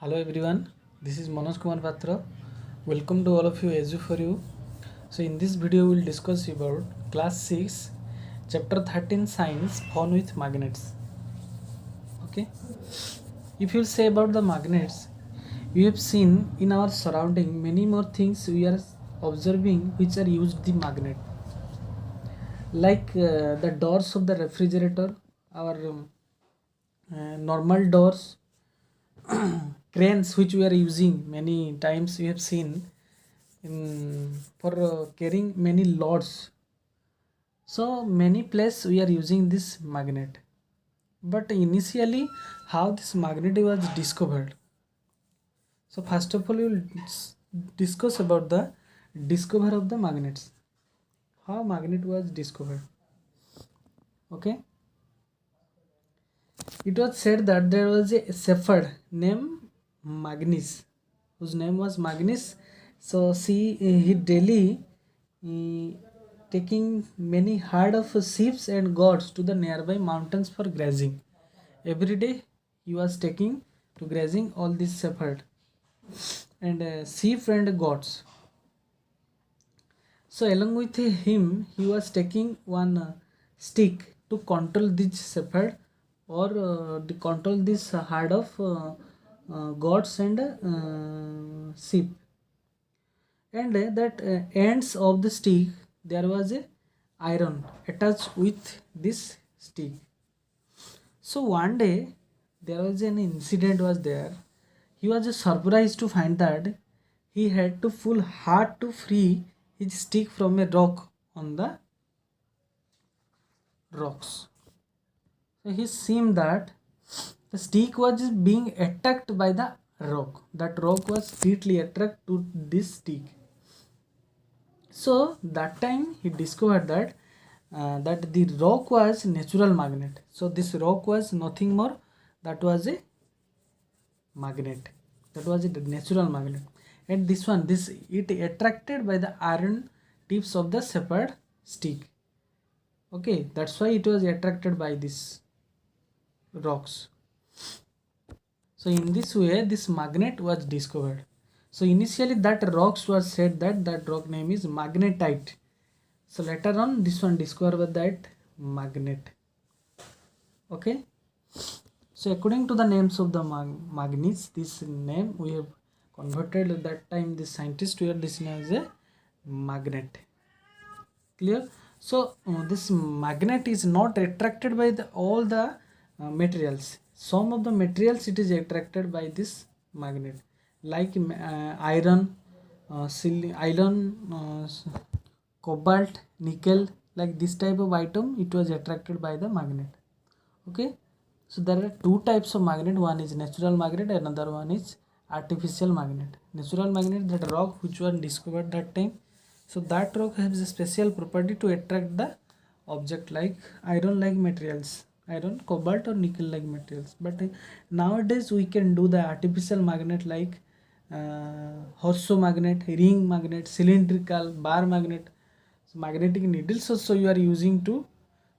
Hello everyone, this is Manoj Kumar Patra. Welcome to all of you Edu for you. So in this video we will discuss about class 6 chapter 13 science fun with magnets. Okay, if you say about the magnets, we have seen in our surrounding many more things we are observing which are used the magnet, like the doors of the refrigerator, our normal doors, cranes which we are using many times we have seen in for carrying many loads. So many places we are using this magnet. But initially, how this magnet was discovered? So first of all, we will discuss about the discover of the magnets. How magnet was discovered? Okay, it was said that there was a shepherd named Magnus, whose name was Magnus. So see, he daily taking many herd of sheep and goats to the nearby mountains for grazing. Every day he was taking to grazing all these shepherd and sheep and goats. So along with him, he was taking one stick to control this shepherd or to control this herd of goats and sheep. And that ends of the stick there was a iron attached with this stick. So one day there was an incident was there. He was surprised to find that he had to pull hard to free his stick from a rock on the rocks. So he seemed that the stick was being attacked by the rock. That rock was fiercely attracted to this stick. So that time he discovered that that the rock was natural magnet. So this rock was nothing more, that was a magnet. That was a natural magnet. And this one, this it attracted by the iron tips of the shepherd stick. Okay, that's why it was attracted by these rocks. So in this way, this magnet was discovered. So initially that rocks was said that that rock name is magnetite. So later on this one discovered that magnet. Okay. So according to the names of the magnets, this name we have converted at that time the scientist were this name as a magnet. Clear? So this magnet is not attracted by all the materials. Some of the materials it is attracted by this magnet, like iron, iron, cobalt, nickel, like this type of item it was attracted by the magnet. Okay, so there are two types of magnet. One is natural magnet, another one is artificial magnet. Natural magnet, that rock which was discovered that time, so that rock has a special property to attract the object like iron like materials, iron, cobalt or nickel like materials. But nowadays we can do the artificial magnet like horseshoe magnet, ring magnet, cylindrical bar magnet. So magnetic needles also you are using to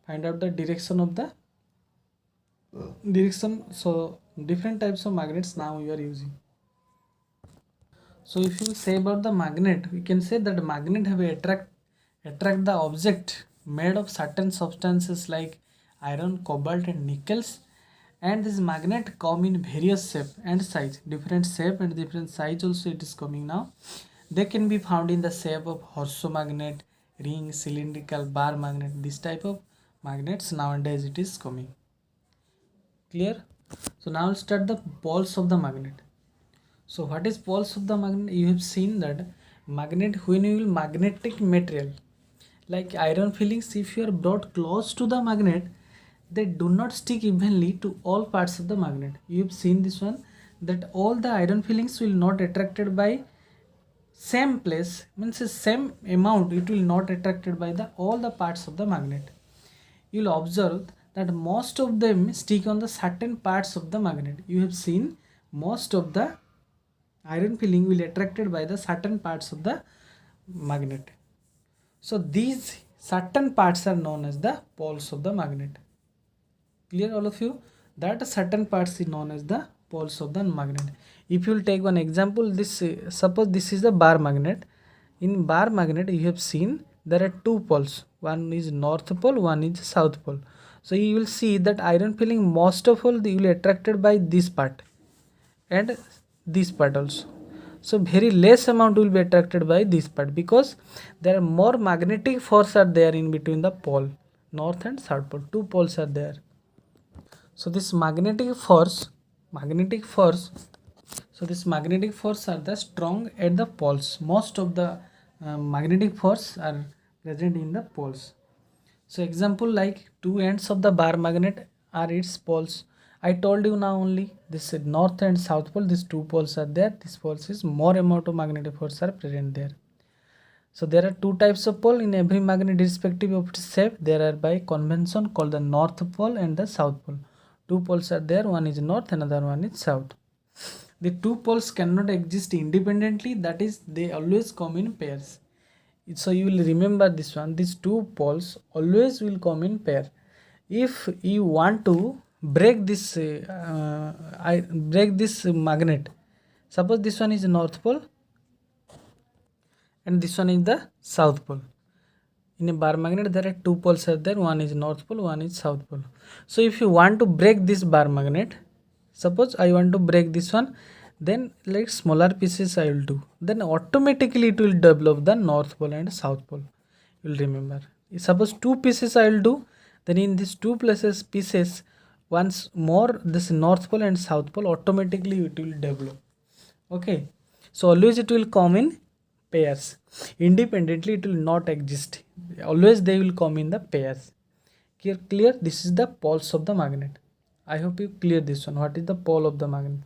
find out the direction of the direction. So different types of magnets now you are using. So if you say about the magnet, we can say that magnet have attract the object made of certain substances like iron, cobalt and nickels, and this magnet come in various shape and size, different shape and different size also it is coming now. They can be found in the shape of horseshoe magnet, ring, cylindrical bar magnet. This type of magnets nowadays it is coming. Clear? So now I'll start the poles of the magnet. So what is poles of the magnet? You have seen that magnet, when you will magnetic material like iron fillings, if you are brought close to the magnet, they do not stick evenly to all parts of the magnet. You have seen this one, that all the iron fillings will not attracted by same place, means the same amount it will not attracted by the all the parts of the magnet. You will observe that most of them stick on the certain parts of the magnet. You have seen most of the iron filling will attracted by the certain parts of the magnet. So these certain parts are known as the poles of the magnet. Clear all of you? That certain parts is known as the poles of the magnet. If you will take one example, this suppose this is a bar magnet. In bar magnet you have seen there are two poles, one is north pole, one is south pole. So you will see that iron filling most of all you will attracted by this part and this part also. So very less amount will be attracted by this part, because there are more magnetic force are there in between the pole, north and south pole, two poles are there. So this magnetic force are the strong at the poles. Most of the magnetic force are present in the poles. So example, like two ends of the bar magnet are its poles. I told you now only this north and south pole, these two poles are there. This poles is more amount of magnetic force are present there. So there are two types of pole in every magnet irrespective of its shape. There are by convention called the north pole and the south pole. Two poles are there, one is north, another one is south. The two poles cannot exist independently, that is they always come in pairs. So you will remember this one, these two poles always will come in pair. If you want to break this magnet, suppose this one is north pole and this one is the south pole. In a bar magnet there are two poles are there, one is north pole, one is south pole. So if you want to break this bar magnet, suppose I want to break this one, then like smaller pieces I will do, then automatically it will develop the north pole and south pole. You will remember, suppose two pieces I will do, then in these two pieces once more this north pole and south pole automatically it will develop. Okay, so always it will come in pairs, independently it will not exist, always they will come in the pairs. Clear? This is the poles of the magnet. I hope you clear this one. What is the pole of the magnet?